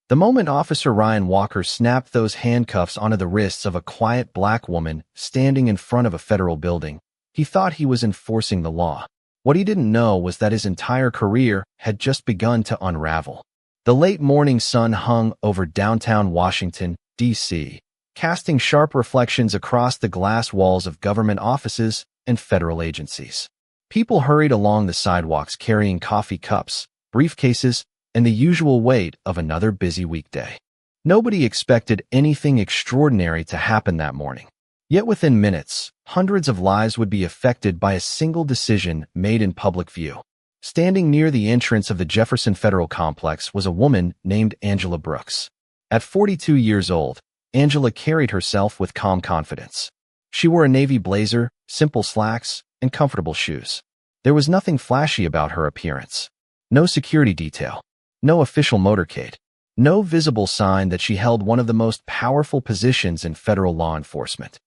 The moment Officer Ryan Walker snapped those handcuffs onto the wrists of a quiet black woman standing in front of a federal building, he thought he was enforcing the law. What he didn't know was that his entire career had just begun to unravel. The late morning sun hung over downtown Washington, D.C., casting sharp reflections across the glass walls of government offices and federal agencies. People hurried along the sidewalks carrying coffee cups, briefcases, and the usual weight of another busy weekday. Nobody expected anything extraordinary to happen that morning. Yet within minutes, hundreds of lives would be affected by a single decision made in public view. Standing near the entrance of the Jefferson Federal Complex was a woman named Angela Brooks. At 42 years old, Angela carried herself with calm confidence. She wore a navy blazer, simple slacks, and comfortable shoes. There was nothing flashy about her appearance. No security detail. No official motorcade. No visible sign that she held one of the most powerful positions in federal law enforcement.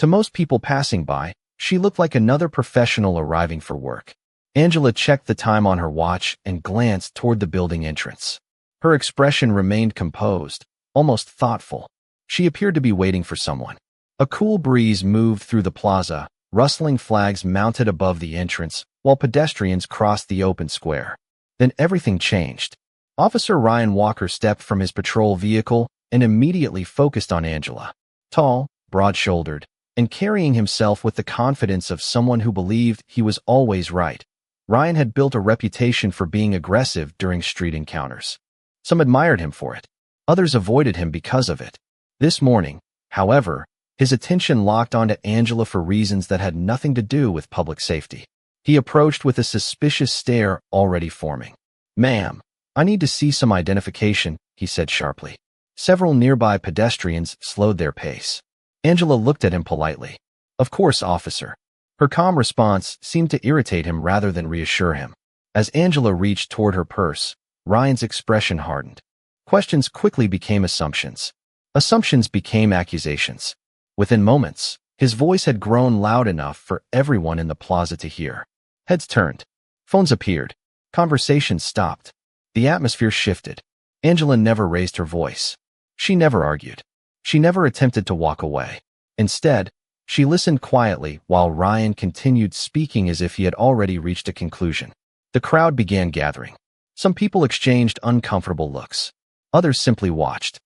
To most people passing by, she looked like another professional arriving for work. Angela checked the time on her watch and glanced toward the building entrance. Her expression remained composed, almost thoughtful. She appeared to be waiting for someone. A cool breeze moved through the plaza, rustling flags mounted above the entrance, while pedestrians crossed the open square. Then everything changed. Officer Ryan Walker stepped from his patrol vehicle and immediately focused on Angela. Tall, broad-shouldered, and carrying himself with the confidence of someone who believed he was always right, Ryan had built a reputation for being aggressive during street encounters. Some admired him for it. Others avoided him because of it. This morning, however, his attention locked onto Angela for reasons that had nothing to do with public safety. He approached with a suspicious stare already forming. "Ma'am, I need to see some identification," he said sharply. Several nearby pedestrians slowed their pace. Angela looked at him politely. "Of course, officer." Her calm response seemed to irritate him rather than reassure him. As Angela reached toward her purse, Ryan's expression hardened. Questions quickly became assumptions. Assumptions became accusations. Within moments, his voice had grown loud enough for everyone in the plaza to hear. Heads turned. Phones appeared. Conversations stopped. The atmosphere shifted. Angela never raised her voice. She never argued. She never attempted to walk away. Instead, she listened quietly while Ryan continued speaking as if he had already reached a conclusion. The crowd began gathering. Some people exchanged uncomfortable looks. Others simply watched.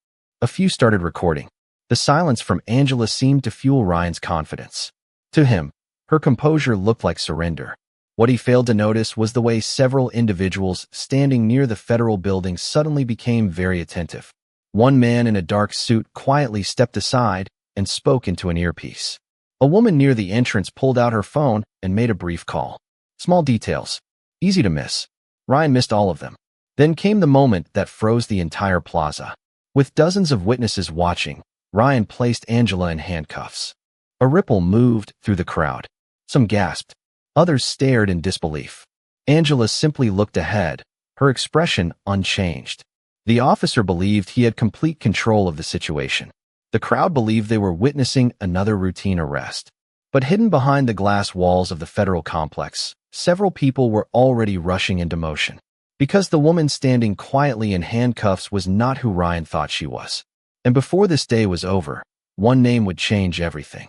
A few started recording. The silence from Angela seemed to fuel Ryan's confidence. To him, her composure looked like surrender. What he failed to notice was the way several individuals standing near the federal building suddenly became very attentive. One man in a dark suit quietly stepped aside and spoke into an earpiece. A woman near the entrance pulled out her phone and made a brief call. Small details. Easy to miss. Ryan missed all of them. Then came the moment that froze the entire plaza. With dozens of witnesses watching, Ryan placed Angela in handcuffs. A ripple moved through the crowd. Some gasped. Others stared in disbelief. Angela simply looked ahead, her expression unchanged. The officer believed he had complete control of the situation. The crowd believed they were witnessing another routine arrest. But hidden behind the glass walls of the federal complex, several people were already rushing into motion. Because the woman standing quietly in handcuffs was not who Ryan thought she was. And before this day was over, one name would change everything.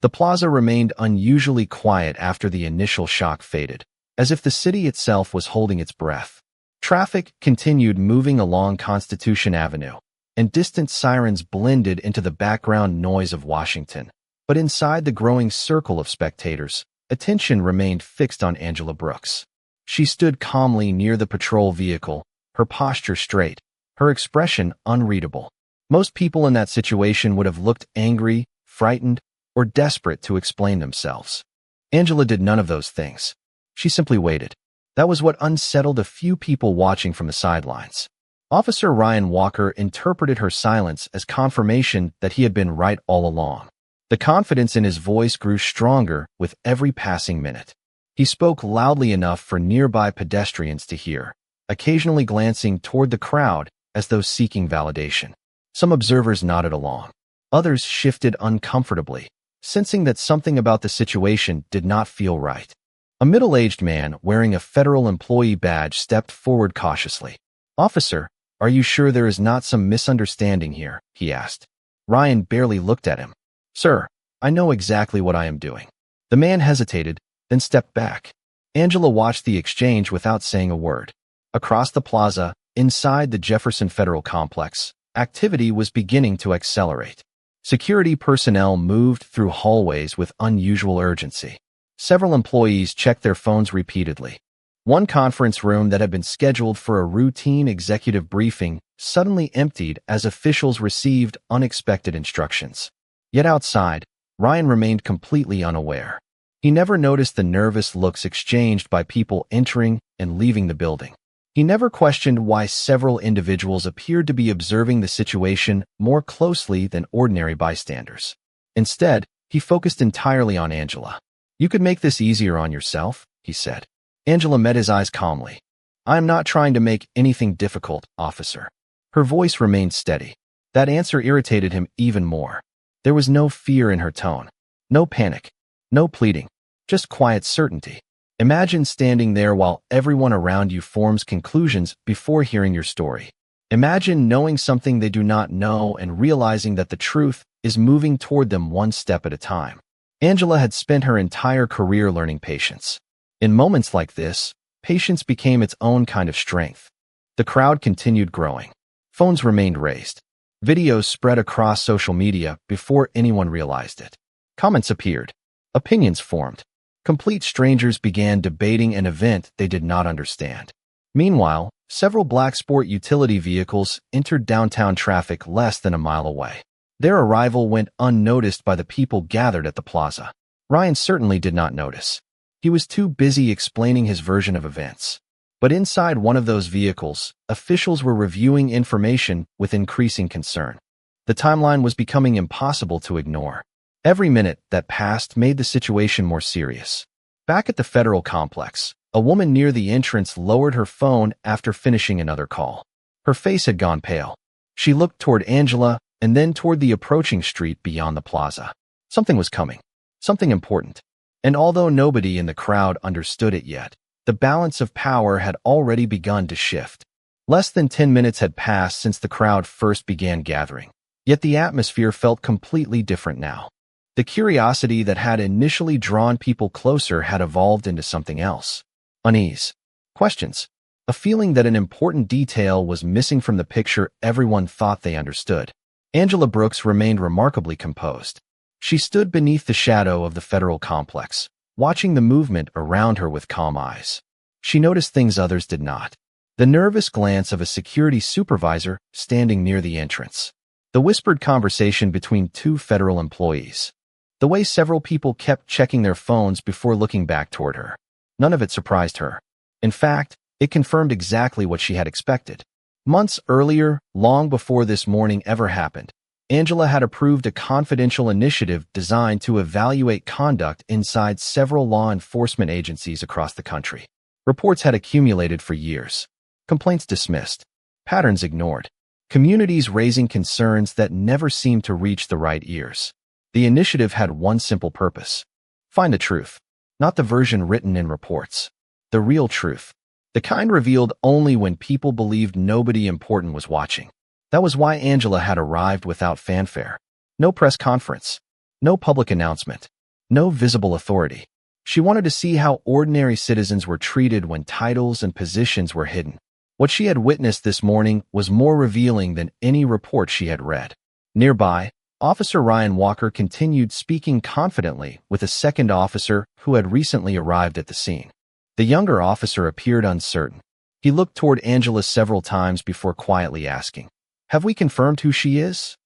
The plaza remained unusually quiet after the initial shock faded, as if the city itself was holding its breath. Traffic continued moving along Constitution Avenue, and distant sirens blended into the background noise of Washington. But inside the growing circle of spectators, attention remained fixed on Angela Brooks. She stood calmly near the patrol vehicle, her posture straight, her expression unreadable. Most people in that situation would have looked angry, frightened, or desperate to explain themselves. Angela did none of those things. She simply waited. That was what unsettled a few people watching from the sidelines. Officer Ryan Walker interpreted her silence as confirmation that he had been right all along. The confidence in his voice grew stronger with every passing minute. He spoke loudly enough for nearby pedestrians to hear, occasionally glancing toward the crowd as though seeking validation. Some observers nodded along. Others shifted uncomfortably, sensing that something about the situation did not feel right. A middle-aged man wearing a federal employee badge stepped forward cautiously. "Officer, "Are you sure there is not some misunderstanding here?" he asked. Ryan barely looked at him. "Sir, I know exactly what I am doing." The man hesitated, then stepped back. Angela watched the exchange without saying a word. Across the plaza, inside the Jefferson Federal Complex, activity was beginning to accelerate. Security personnel moved through hallways with unusual urgency. Several employees checked their phones repeatedly. One conference room that had been scheduled for a routine executive briefing suddenly emptied as officials received unexpected instructions. Yet outside, Ryan remained completely unaware. He never noticed the nervous looks exchanged by people entering and leaving the building. He never questioned why several individuals appeared to be observing the situation more closely than ordinary bystanders. Instead, he focused entirely on Angela. "You could make this easier on yourself," he said. Angela met his eyes calmly. "I am not trying to make anything difficult, officer." Her voice remained steady. That answer irritated him even more. There was no fear in her tone, no panic, no pleading, just quiet certainty. Imagine standing there while everyone around you forms conclusions before hearing your story. Imagine knowing something they do not know and realizing that the truth is moving toward them one step at a time. Angela had spent her entire career learning patience. In moments like this, patience became its own kind of strength. The crowd continued growing. Phones remained raised. Videos spread across social media before anyone realized it. Comments appeared. Opinions formed. Complete strangers began debating an event they did not understand. Meanwhile, several black sport utility vehicles entered downtown traffic less than a mile away. Their arrival went unnoticed by the people gathered at the plaza. Ryan certainly did not notice. He was too busy explaining his version of events. But inside one of those vehicles, officials were reviewing information with increasing concern. The timeline was becoming impossible to ignore. Every minute that passed made the situation more serious. Back at the federal complex, a woman near the entrance lowered her phone after finishing another call. Her face had gone pale. She looked toward Angela and then toward the approaching street beyond the plaza. Something was coming. Something important. And although nobody in the crowd understood it yet, the balance of power had already begun to shift. Less than 10 minutes had passed since the crowd first began gathering. Yet the atmosphere felt completely different now. The curiosity that had initially drawn people closer had evolved into something else. Unease. Questions. A feeling that an important detail was missing from the picture everyone thought they understood. Angela Brooks remained remarkably composed. She stood beneath the shadow of the federal complex, watching the movement around her with calm eyes. She noticed things others did not. The nervous glance of a security supervisor standing near the entrance. The whispered conversation between two federal employees. The way several people kept checking their phones before looking back toward her. None of it surprised her. In fact, it confirmed exactly what she had expected. Months earlier, long before this morning ever happened, Angela had approved a confidential initiative designed to evaluate conduct inside several law enforcement agencies across the country. Reports had accumulated for years. Complaints dismissed. Patterns ignored. Communities raising concerns that never seemed to reach the right ears. The initiative had one simple purpose. Find the truth. Not the version written in reports. The real truth. The kind revealed only when people believed nobody important was watching. That was why Angela had arrived without fanfare. No press conference. No public announcement. No visible authority. She wanted to see how ordinary citizens were treated when titles and positions were hidden. What she had witnessed this morning was more revealing than any report she had read. Nearby, Officer Ryan Walker continued speaking confidently with a second officer who had recently arrived at the scene. The younger officer appeared uncertain. He looked toward Angela several times before quietly asking, "Have we confirmed who she is?"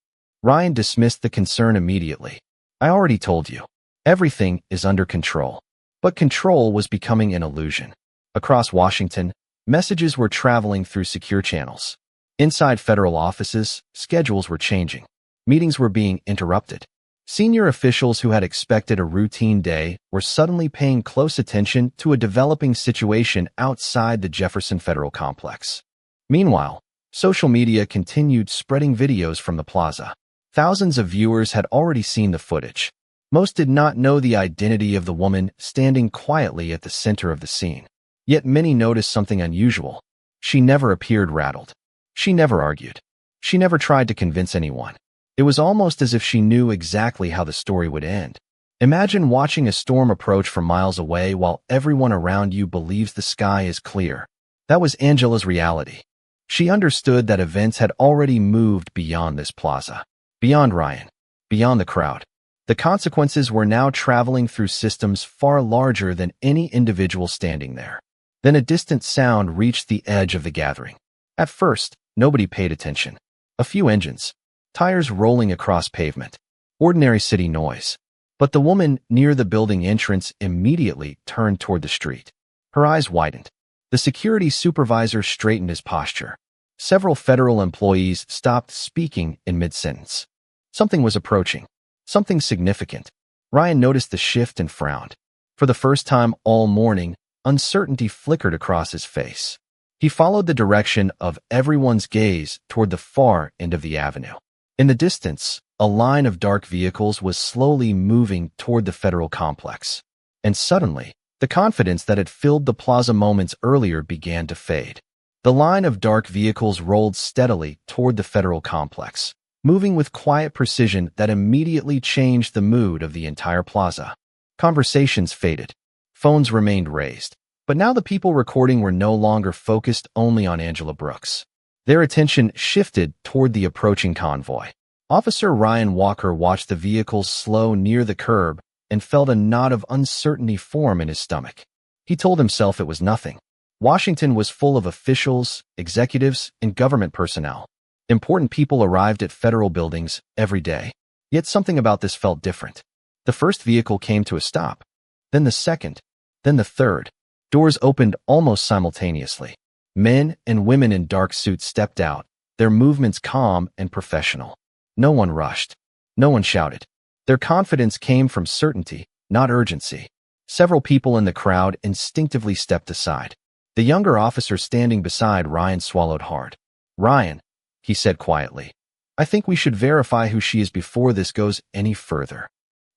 Ryan dismissed the concern immediately. "I already told you. Everything is under control." But control was becoming an illusion. Across Washington, messages were traveling through secure channels. Inside federal offices, schedules were changing. Meetings were being interrupted. Senior officials who had expected a routine day were suddenly paying close attention to a developing situation outside the Jefferson Federal Complex. Meanwhile, social media continued spreading videos from the plaza. Thousands of viewers had already seen the footage. Most did not know the identity of the woman standing quietly at the center of the scene. Yet many noticed something unusual. She never appeared rattled. She never argued. She never tried to convince anyone. It was almost as if she knew exactly how the story would end. Imagine watching a storm approach from miles away while everyone around you believes the sky is clear. That was Angela's reality. She understood that events had already moved beyond this plaza, beyond Ryan, beyond the crowd. The consequences were now traveling through systems far larger than any individual standing there. Then a distant sound reached the edge of the gathering. At first, nobody paid attention. A few engines, tires rolling across pavement, ordinary city noise. But the woman near the building entrance immediately turned toward the street. Her eyes widened. The security supervisor straightened his posture. Several federal employees stopped speaking in mid-sentence. Something was approaching. Something significant. Ryan noticed the shift and frowned. For the first time all morning, uncertainty flickered across his face. He followed the direction of everyone's gaze toward the far end of the avenue. In the distance, a line of dark vehicles was slowly moving toward the federal complex. And suddenly, the confidence that had filled the plaza moments earlier began to fade. The line of dark vehicles rolled steadily toward the federal complex, moving with quiet precision that immediately changed the mood of the entire plaza. Conversations faded. Phones remained raised. But now the people recording were no longer focused only on Angela Brooks. Their attention shifted toward the approaching convoy. Officer Ryan Walker watched the vehicles slow near the curb and felt a knot of uncertainty form in his stomach. He told himself it was nothing. Washington was full of officials, executives, and government personnel. Important people arrived at federal buildings every day. Yet something about this felt different. The first vehicle came to a stop. Then the second. Then the third. Doors opened almost simultaneously. Men and women in dark suits stepped out, their movements calm and professional. No one rushed. No one shouted. Their confidence came from certainty, not urgency. Several people in the crowd instinctively stepped aside. The younger officer standing beside Ryan swallowed hard. "Ryan," he said quietly, "I think we should verify who she is before this goes any further."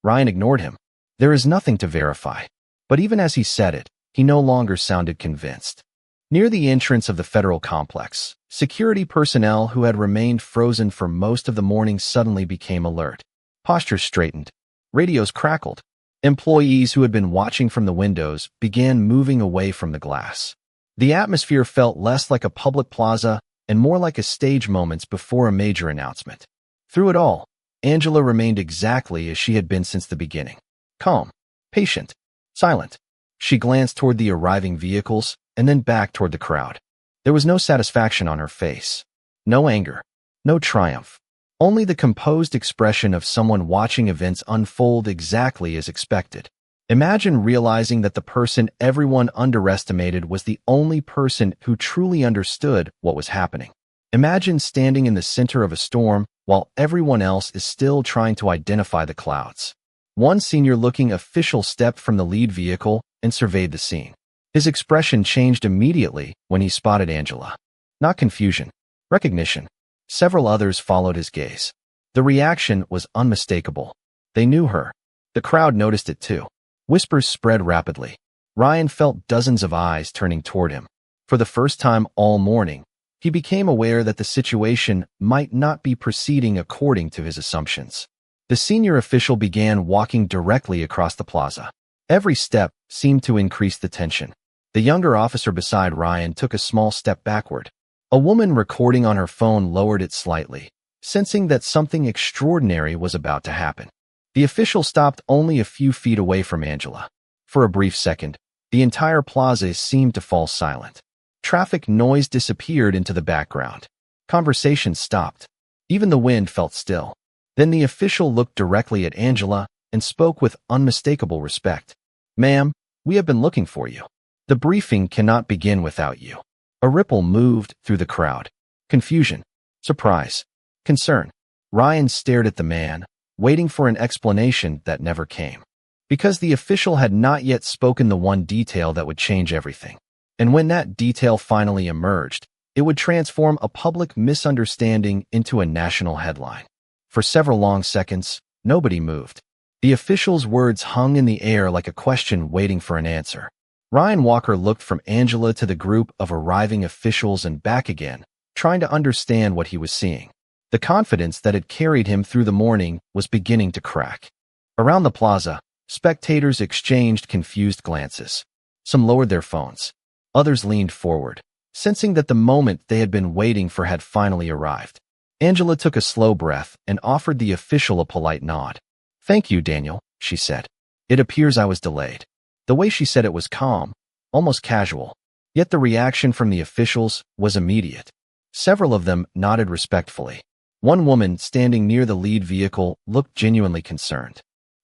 Ryan ignored him. "There is nothing to verify." But even as he said it, he no longer sounded convinced. Near the entrance of the federal complex, security personnel who had remained frozen for most of the morning suddenly became alert. Postures straightened. Radios crackled. Employees who had been watching from the windows began moving away from the glass. The atmosphere felt less like a public plaza and more like a stage moments before a major announcement. Through it all, Angela remained exactly as she had been since the beginning. Calm, patient, silent. She glanced toward the arriving vehicles and then back toward the crowd. There was no satisfaction on her face. No anger. No triumph. Only the composed expression of someone watching events unfold exactly as expected. Imagine realizing that the person everyone underestimated was the only person who truly understood what was happening. Imagine standing in the center of a storm while everyone else is still trying to identify the clouds. One senior-looking official stepped from the lead vehicle and surveyed the scene. His expression changed immediately when he spotted Angela. Not confusion, recognition. Several others followed his gaze. The reaction was unmistakable. They knew her. The crowd noticed it too. Whispers spread rapidly. Ryan felt dozens of eyes turning toward him. For the first time all morning, he became aware that the situation might not be proceeding according to his assumptions. The senior official began walking directly across the plaza. Every step seemed to increase the tension. The younger officer beside Ryan took a small step backward. A woman recording on her phone lowered it slightly, sensing that something extraordinary was about to happen. The official stopped only a few feet away from Angela. For a brief second, the entire plaza seemed to fall silent. Traffic noise disappeared into the background. Conversation stopped. Even the wind felt still. Then the official looked directly at Angela and spoke with unmistakable respect. "Ma'am, we have been looking for you. The briefing cannot begin without you." A ripple moved through the crowd. Confusion, surprise, concern. Ryan stared at the man, waiting for an explanation that never came. Because the official had not yet spoken the one detail that would change everything. And when that detail finally emerged, it would transform a public misunderstanding into a national headline. For several long seconds, nobody moved. The official's words hung in the air like a question waiting for an answer. Ryan Walker looked from Angela to the group of arriving officials and back again, trying to understand what he was seeing. The confidence that had carried him through the morning was beginning to crack. Around the plaza, spectators exchanged confused glances. Some lowered their phones. Others leaned forward, sensing that the moment they had been waiting for had finally arrived. Angela took a slow breath and offered the official a polite nod. "Thank you, Daniel," she said. "It appears I was delayed." The way she said it was calm, almost casual, yet the reaction from the officials was immediate. Several of them nodded respectfully. One woman standing near the lead vehicle looked genuinely concerned.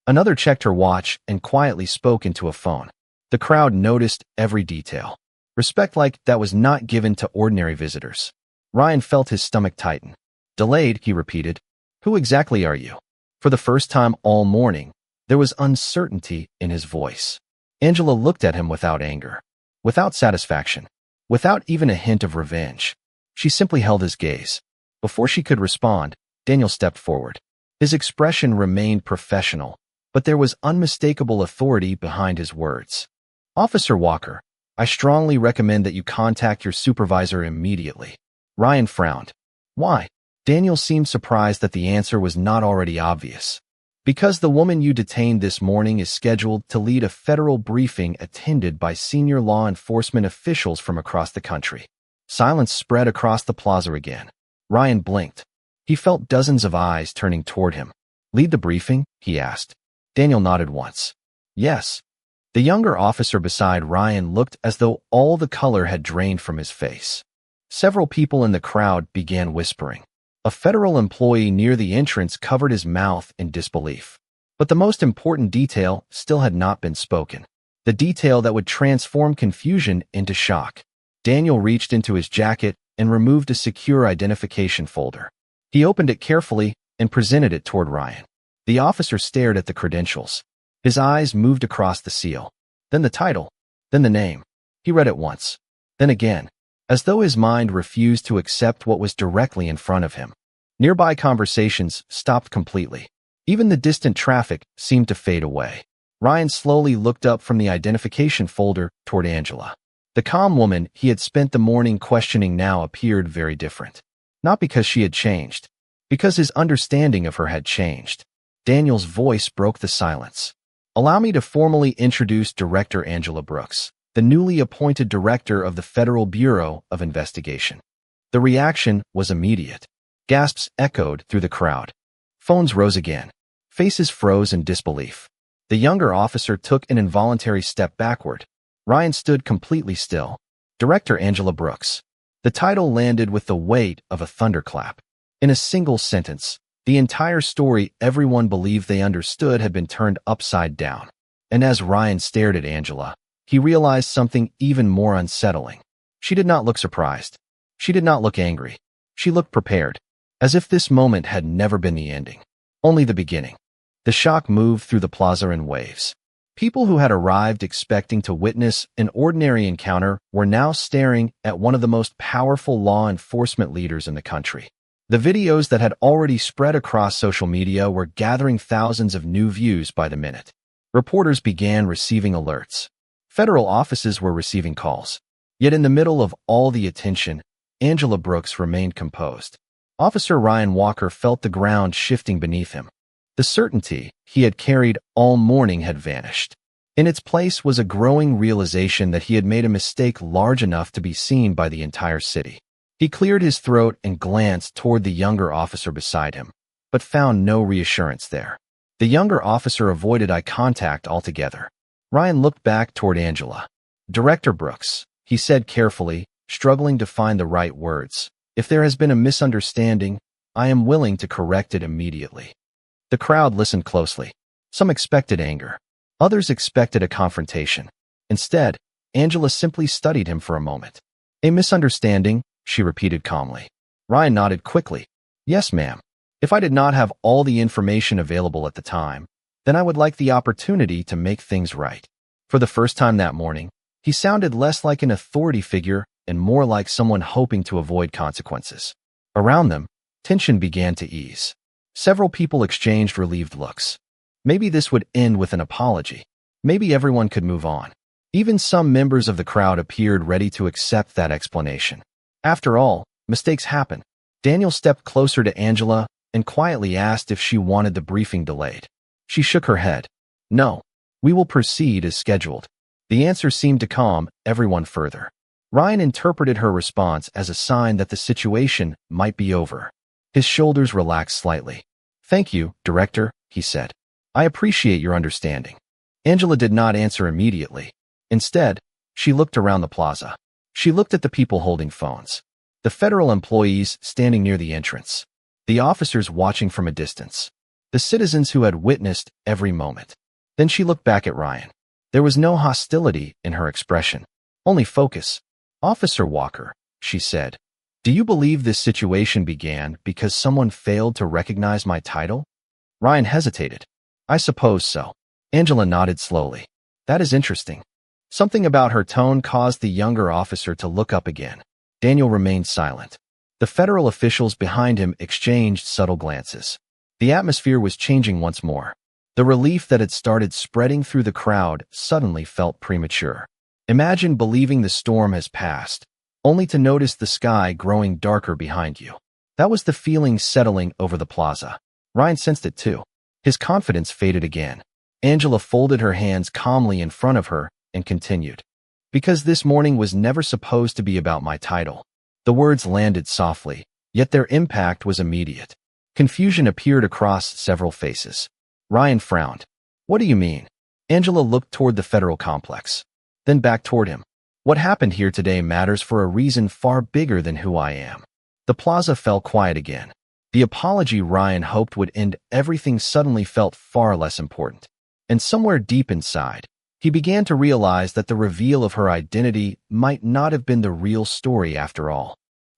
Another checked her watch and quietly spoke into a phone. The crowd noticed every detail. Respect like that was not given to ordinary visitors. Ryan felt his stomach tighten. "Delayed," he repeated. "Who exactly are you?" For the first time all morning, there was uncertainty in his voice. Angela looked at him without anger, without satisfaction, without even a hint of revenge. She simply held his gaze. Before she could respond, Daniel stepped forward. His expression remained professional, but there was unmistakable authority behind his words. "Officer Walker, I strongly recommend that you contact your supervisor immediately." Ryan frowned. "Why?" Daniel seemed surprised that the answer was not already obvious. "Because the woman you detained this morning is scheduled to lead a federal briefing attended by senior law enforcement officials from across the country." Silence spread across the plaza again. Ryan blinked. He felt dozens of eyes turning toward him. "Lead the briefing?" he asked. Daniel nodded once. "Yes." The younger officer beside Ryan looked as though all the color had drained from his face. Several people in the crowd began whispering. A federal employee near the entrance covered his mouth in disbelief. But the most important detail still had not been spoken. The detail that would transform confusion into shock. Daniel reached into his jacket and removed a secure identification folder. He opened it carefully and presented it toward Ryan. The officer stared at the credentials. His eyes moved across the seal. Then the title. Then the name. He read it once. Then again, as though his mind refused to accept what was directly in front of him. Nearby conversations stopped completely. Even the distant traffic seemed to fade away. Ryan slowly looked up from the identification folder toward Angela. The calm woman he had spent the morning questioning now appeared very different. Not because she had changed, because his understanding of her had changed. Daniel's voice broke the silence. "Allow me to formally introduce Director Angela Brooks, the newly appointed director of the Federal Bureau of Investigation." The reaction was immediate. Gasps echoed through the crowd. Phones rose again. Faces froze in disbelief. The younger officer took an involuntary step backward. Ryan stood completely still. Director Angela Brooks. The title landed with the weight of a thunderclap. In a single sentence, the entire story everyone believed they understood had been turned upside down. And as Ryan stared at Angela, he realized something even more unsettling. She did not look surprised. She did not look angry. She looked prepared, as if this moment had never been the ending, only the beginning. The shock moved through the plaza in waves. People who had arrived expecting to witness an ordinary encounter were now staring at one of the most powerful law enforcement leaders in the country. The videos that had already spread across social media were gathering thousands of new views by the minute. Reporters began receiving alerts. Federal offices were receiving calls. Yet in the middle of all the attention, Angela Brooks remained composed. Officer Ryan Walker felt the ground shifting beneath him. The certainty he had carried all morning had vanished. In its place was a growing realization that he had made a mistake large enough to be seen by the entire city. He cleared his throat and glanced toward the younger officer beside him, but found no reassurance there. The younger officer avoided eye contact altogether. Ryan looked back toward Angela. "Director Brooks," he said carefully, struggling to find the right words. "If there has been a misunderstanding, I am willing to correct it immediately." The crowd listened closely. Some expected anger. Others expected a confrontation. Instead, Angela simply studied him for a moment. "A misunderstanding," she repeated calmly. Ryan nodded quickly. "Yes, ma'am. If I did not have all the information available at the time, then I would like the opportunity to make things right." For the first time that morning, he sounded less like an authority figure and more like someone hoping to avoid consequences. Around them, tension began to ease. Several people exchanged relieved looks. Maybe this would end with an apology. Maybe everyone could move on. Even some members of the crowd appeared ready to accept that explanation. After all, Mistakes happen. Daniel stepped closer to Angela and quietly asked if she wanted the briefing delayed. She shook her head. No. We will proceed as scheduled. The answer seemed to calm everyone further. Ryan interpreted her response as a sign that the situation might be over. His shoulders relaxed slightly. Thank you, Director, he said. I appreciate your understanding. Angela did not answer immediately. Instead, she looked around the plaza. She looked at the people holding phones, the federal employees standing near the entrance, the officers watching from a distance, the citizens who had witnessed every moment. Then she looked back at Ryan. There was no hostility in her expression, only focus. Officer Walker, she said, do you believe this situation began because someone failed to recognize my title? Ryan hesitated. I suppose so. Angela nodded slowly. That is interesting. Something about her tone caused the younger officer to look up again. Daniel remained silent. The federal officials behind him exchanged subtle glances. The atmosphere was changing once more. The relief that had started spreading through the crowd suddenly felt premature. Imagine believing the storm has passed, only to notice the sky growing darker behind you. That was the feeling settling over the plaza. Ryan sensed it too. His confidence faded again. Angela folded her hands calmly in front of her and continued. Because this morning was never supposed to be about my title. The words landed softly, yet their impact was immediate. Confusion appeared across several faces. Ryan frowned. What do you mean? Angela looked toward the federal complex, then back toward him. What happened here today matters for a reason far bigger than who I am. The plaza fell quiet again. The apology Ryan hoped would end everything suddenly felt far less important. And somewhere deep inside, he began to realize that the reveal of her identity might not have been the real story after all.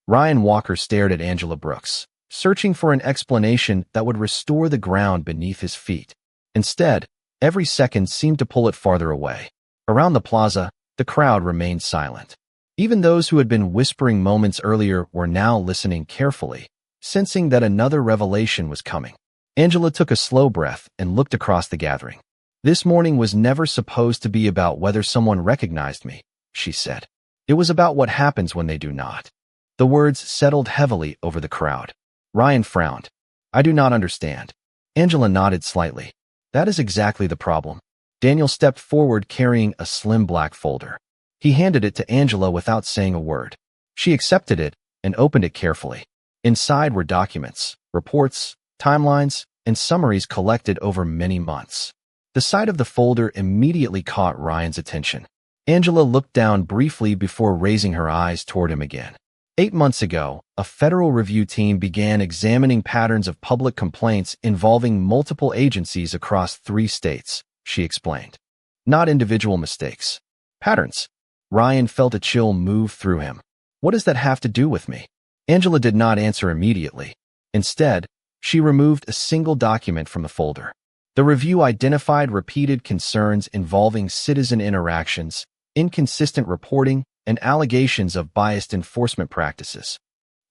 Ryan Walker stared at Angela Brooks, searching for an explanation that would restore the ground beneath his feet. Instead, every second seemed to pull it farther away. Around the plaza, the crowd remained silent. Even those who had been whispering moments earlier were now listening carefully, sensing that another revelation was coming. Angela took a slow breath and looked across the gathering. This morning was never supposed to be about whether someone recognized me, she said. It was about what happens when they do not. The words settled heavily over the crowd. Ryan frowned. I do not understand. Angela nodded slightly. That is exactly the problem. Daniel stepped forward carrying a slim black folder. He handed it to Angela without saying a word. She accepted it and opened it carefully. Inside were documents, reports, timelines, and summaries collected over many months. The sight of the folder immediately caught Ryan's attention. Angela looked down briefly before raising her eyes toward him again. 8 months ago, a federal review team began examining patterns of public complaints involving multiple agencies across 3 states, she explained. Not individual mistakes. Patterns. Ryan felt a chill move through him. What does that have to do with me? Angela did not answer immediately. Instead, she removed a single document from the folder. The review identified repeated concerns involving citizen interactions, inconsistent reporting, and allegations of biased enforcement practices.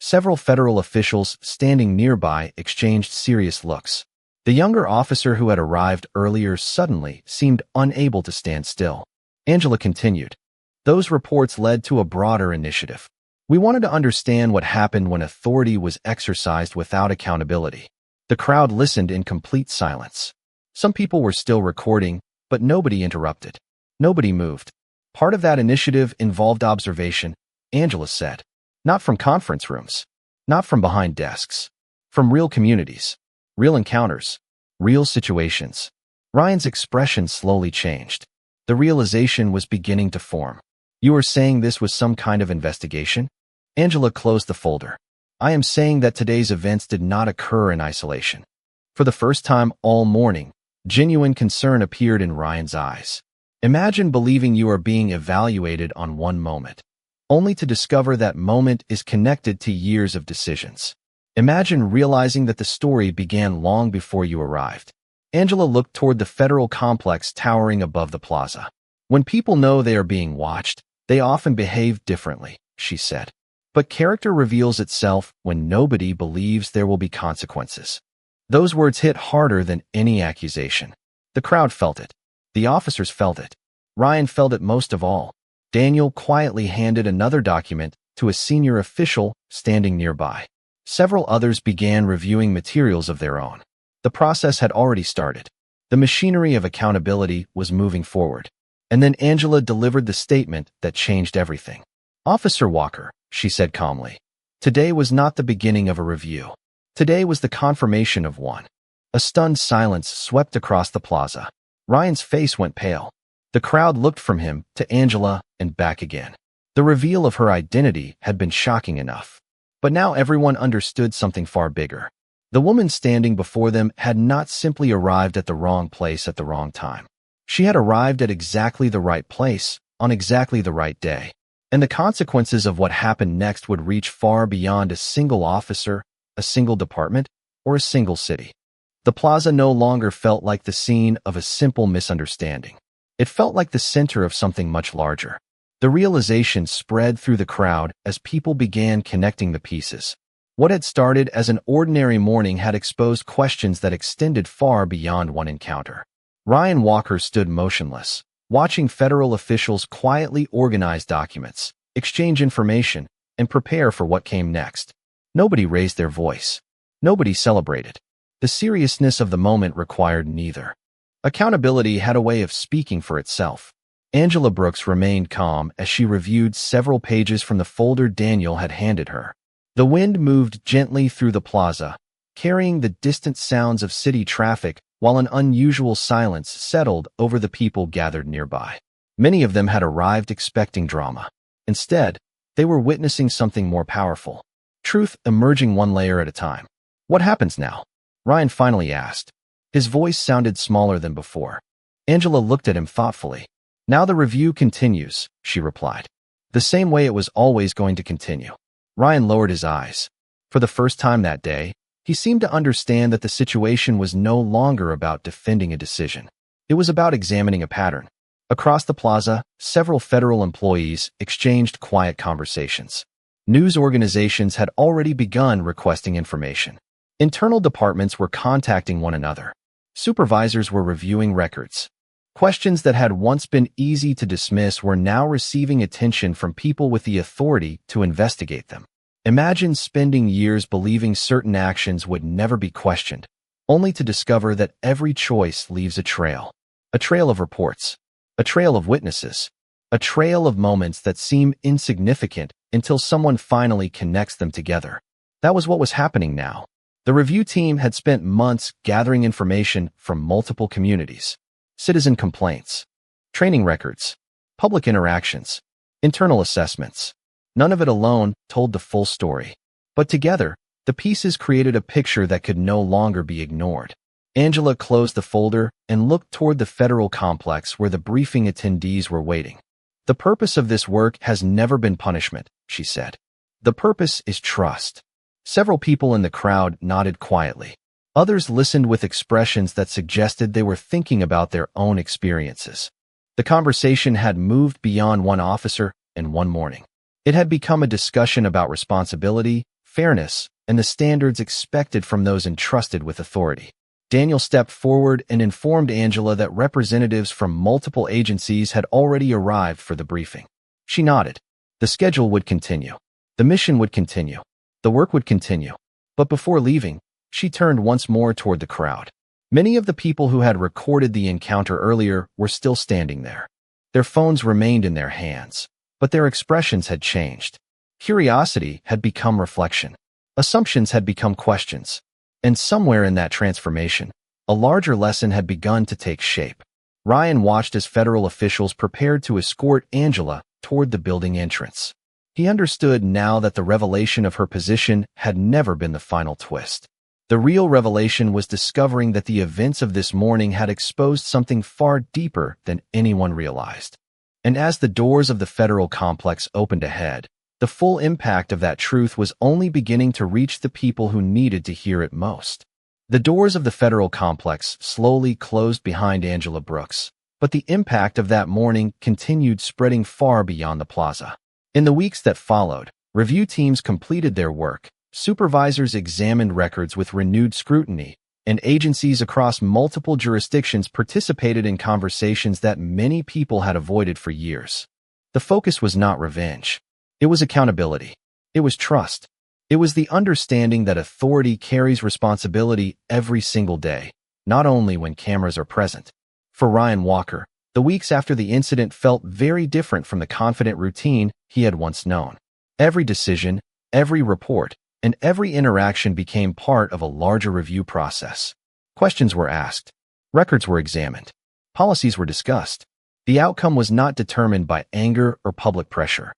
Several federal officials standing nearby exchanged serious looks. The younger officer who had arrived earlier suddenly seemed unable to stand still. Angela continued. Those reports led to a broader initiative. We wanted to understand what happened when authority was exercised without accountability. The crowd listened in complete silence. Some people were still recording, but nobody interrupted. Nobody moved. Part of that initiative involved observation, Angela said. Not from conference rooms. Not from behind desks. From real communities. Real encounters. Real situations. Ryan's expression slowly changed. The realization was beginning to form. You are saying this was some kind of investigation? Angela closed the folder. I am saying that today's events did not occur in isolation. For the first time all morning, genuine concern appeared in Ryan's eyes. Imagine believing you are being evaluated on one moment, only to discover that moment is connected to years of decisions. Imagine realizing that the story began long before you arrived. Angela looked toward the federal complex towering above the plaza. When people know they are being watched, they often behave differently, she said. But character reveals itself when nobody believes there will be consequences. Those words hit harder than any accusation. The crowd felt it. The officers felt it. Ryan felt it most of all. Daniel quietly handed another document to a senior official standing nearby. Several others began reviewing materials of their own. The process had already started. The machinery of accountability was moving forward. And then Angela delivered the statement that changed everything. "Officer Walker," she said calmly, "today was not the beginning of a review. Today was the confirmation of one." A stunned silence swept across the plaza. Ryan's face went pale. The crowd looked from him to Angela and back again. The reveal of her identity had been shocking enough. But now everyone understood something far bigger. The woman standing before them had not simply arrived at the wrong place at the wrong time. She had arrived at exactly the right place, on exactly the right day. And the consequences of what happened next would reach far beyond a single officer, a single department, or a single city. The plaza no longer felt like the scene of a simple misunderstanding. It felt like the center of something much larger. The realization spread through the crowd as people began connecting the pieces. What had started as an ordinary morning had exposed questions that extended far beyond one encounter. Ryan Walker stood motionless, watching federal officials quietly organize documents, exchange information, and prepare for what came next. Nobody raised their voice. Nobody celebrated. The seriousness of the moment required neither. Accountability had a way of speaking for itself. Angela Brooks remained calm as she reviewed several pages from the folder Daniel had handed her. The wind moved gently through the plaza, carrying the distant sounds of city traffic while an unusual silence settled over the people gathered nearby. Many of them had arrived expecting drama. Instead, they were witnessing something more powerful. Truth emerging one layer at a time. "What happens now?" Ryan finally asked. His voice sounded smaller than before. Angela looked at him thoughtfully. "Now the review continues," she replied. "The same way it was always going to continue." Ryan lowered his eyes. For the first time that day, he seemed to understand that the situation was no longer about defending a decision. It was about examining a pattern. Across the plaza, several federal employees exchanged quiet conversations. News organizations had already begun requesting information. Internal departments were contacting one another. Supervisors were reviewing records. Questions that had once been easy to dismiss were now receiving attention from people with the authority to investigate them. Imagine spending years believing certain actions would never be questioned, only to discover that every choice leaves a trail. A trail of reports. A trail of witnesses. A trail of moments that seem insignificant until someone finally connects them together. That was what was happening now. The review team had spent months gathering information from multiple communities. Citizen complaints, training records, public interactions, internal assessments. None of it alone told the full story. But together, the pieces created a picture that could no longer be ignored. Angela closed the folder and looked toward the federal complex where the briefing attendees were waiting. "The purpose of this work has never been punishment," she said. "The purpose is trust." Several people in the crowd nodded quietly. Others listened with expressions that suggested they were thinking about their own experiences. The conversation had moved beyond one officer and one morning. It had become a discussion about responsibility, fairness, and the standards expected from those entrusted with authority. Daniel stepped forward and informed Angela that representatives from multiple agencies had already arrived for the briefing. She nodded. The schedule would continue. The mission would continue. The work would continue. But before leaving, she turned once more toward the crowd. Many of the people who had recorded the encounter earlier were still standing there. Their phones remained in their hands, but their expressions had changed. Curiosity had become reflection. Assumptions had become questions. And somewhere in that transformation, a larger lesson had begun to take shape. Ryan watched as federal officials prepared to escort Angela toward the building entrance. He understood now that the revelation of her position had never been the final twist. The real revelation was discovering that the events of this morning had exposed something far deeper than anyone realized. And as the doors of the federal complex opened ahead, the full impact of that truth was only beginning to reach the people who needed to hear it most. The doors of the federal complex slowly closed behind Angela Brooks, but the impact of that morning continued spreading far beyond the plaza. In the weeks that followed, review teams completed their work, supervisors examined records with renewed scrutiny, and agencies across multiple jurisdictions participated in conversations that many people had avoided for years. The focus was not revenge. It was accountability. It was trust. It was the understanding that authority carries responsibility every single day, not only when cameras are present. For Ryan Walker, the weeks after the incident felt very different from the confident routine he had once known. Every decision, every report, and every interaction became part of a larger review process. Questions were asked. Records were examined. Policies were discussed. The outcome was not determined by anger or public pressure.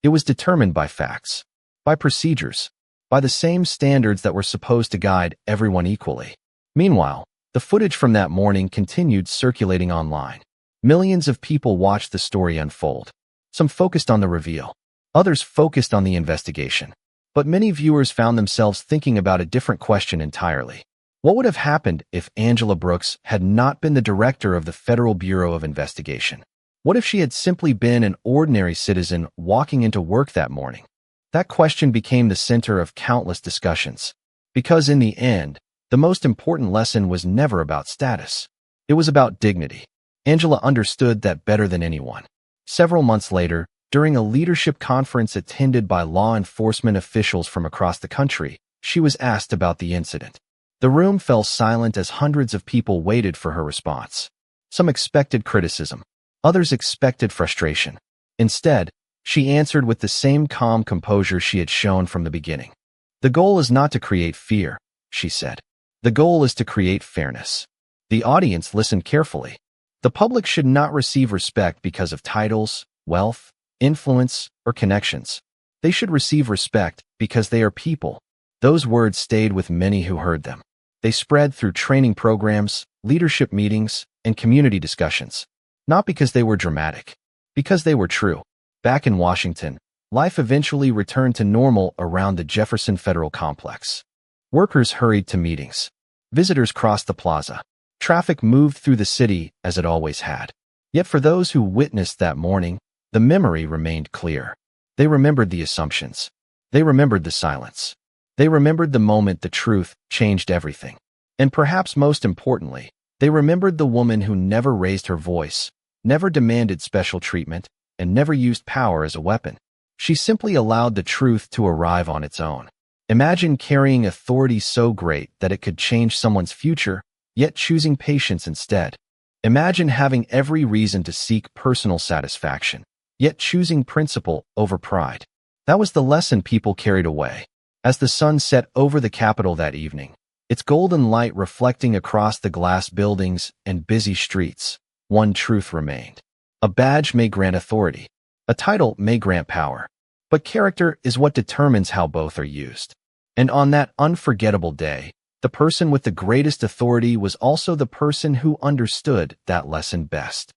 It was determined by facts, by procedures, by the same standards that were supposed to guide everyone equally. Meanwhile, the footage from that morning continued circulating online. Millions of people watched the story unfold. Some focused on the reveal. Others focused on the investigation. But many viewers found themselves thinking about a different question entirely. What would have happened if Angela Brooks had not been the director of the Federal Bureau of Investigation? What if she had simply been an ordinary citizen walking into work that morning? That question became the center of countless discussions. Because in the end, the most important lesson was never about status. It was about dignity. Angela understood that better than anyone. Several months later, during a leadership conference attended by law enforcement officials from across the country, she was asked about the incident. The room fell silent as hundreds of people waited for her response. Some expected criticism. Others expected frustration. Instead, she answered with the same calm composure she had shown from the beginning. The goal is not to create fear, she said. The goal is to create fairness. The audience listened carefully. The public should not receive respect because of titles, wealth, influence, or connections. They should receive respect because they are people. Those words stayed with many who heard them. They spread through training programs, leadership meetings, and community discussions. Not because they were dramatic, because they were true. Back in Washington, life eventually returned to normal around the Jefferson Federal Complex. Workers hurried to meetings. Visitors crossed the plaza. Traffic moved through the city as it always had. Yet for those who witnessed that morning, the memory remained clear. They remembered the assumptions. They remembered the silence. They remembered the moment the truth changed everything. And perhaps most importantly, they remembered the woman who never raised her voice, never demanded special treatment, and never used power as a weapon. She simply allowed the truth to arrive on its own. Imagine carrying authority so great that it could change someone's future, yet choosing patience instead. Imagine having every reason to seek personal satisfaction, yet choosing principle over pride. That was the lesson people carried away. As the sun set over the Capitol that evening, its golden light reflecting across the glass buildings and busy streets, one truth remained. A badge may grant authority. A title may grant power. But character is what determines how both are used. And on that unforgettable day, the person with the greatest authority was also the person who understood that lesson best.